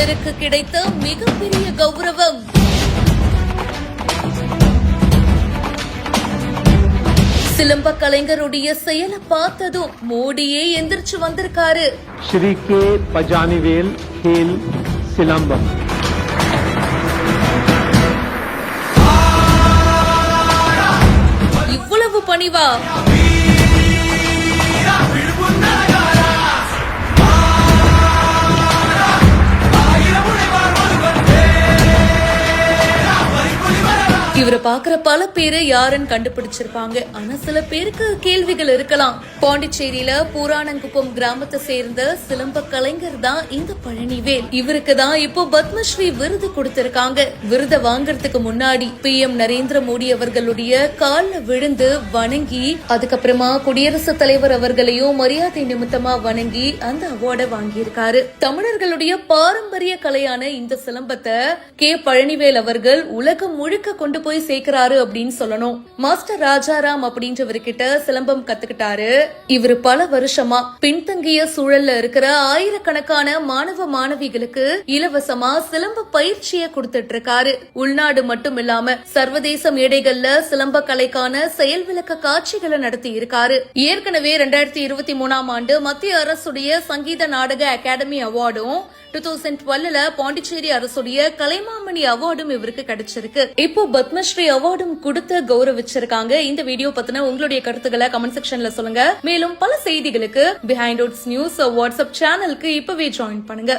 வீரருக்கு கிடைத்த மிகப்பெரிய கௌரவம். சிலம்ப கலைஞருடைய செயலை பார்த்ததும் மோடியே எந்திரிச்சு வந்திருக்காரு. ஸ்ரீ கே பஜானிவேல் கேல் சிலம்பம். இவ்வளவு பணிவா? இவரை பாக்குற பல பேரு யாருன்னு கண்டுபிடிச்சிருப்பாங்க. ஆனா சில பேருக்கு கேள்விகள் இருக்கலாம். பாண்டிச்சேரியில பூரானங்குப்பம் கிராமத்தை சேர்ந்த சிலம்ப கலைஞர் தான் இந்த பழனிவேல். இவருக்கு தான் இப்போ பத்மஸ்ரீ விருது கொடுத்திருக்காங்க. விருதை வாங்கறதுக்கு முன்னாடி PM நரேந்திர மோடி அவர்களுடைய கால்ல விழுந்து வணங்கி, அதுக்கப்புறமா குடியரசுத் தலைவர் அவர்களையும் மரியாதை நிமித்தமா வணங்கி அந்த அவார்டை வாங்கியிருக்காரு. தமிழர்களுடைய பாரம்பரிய கலையான இந்த சிலம்பத்தை பழனிவேல் அவர்கள் உலகம் முழுக்க கொண்டு போய் சேர்க்கிறாரு அப்படின்னு சொல்லணும். மாஸ்டர் ராஜாராம் அப்படின்றவர்கிட்ட சிலம்பம் கத்துக்கிட்டாரு. இவர் பல வருஷமா பின்தங்கிய சூழல்ல இருக்கிற ஆயிரக்கணக்கான மாணவ மாணவிகளுக்கு இலவசமா சிலம்ப பயிற்சியை கொடுத்துட்டு இருக்காரு. உள்நாடு மட்டும் இல்லாம சர்வதேச மேடைகள்ல சிலம்ப கலைக்கான செயல் விளக்க காட்சிகளை நடத்தி இருக்காரு. ஏற்கனவே 2023 ஆண்டு மத்திய அரசுடைய சங்கீத நாடக அகாடமி அவார்டும் 2012 பாண்டிச்சேரி அரசுடைய கலைமாமணி அவார்டும் இவருக்கு கிடைச்சிருக்கு. இப்போ பத்மஸ்ரீ அவார்டும் கொடுத்து கௌரவிச்சிருக்காங்க. இந்த வீடியோ பத்தின உங்களுடைய கருத்துக்களை கமெண்ட் செக்ஷன்ல சொல்லுங்க. மேலும் பல செய்திகளுக்கு பிஹைண்ட் நியூஸ் வாட்ஸ்அப் சேனலுக்கு இப்பவே ஜாயின் பண்ணுங்க.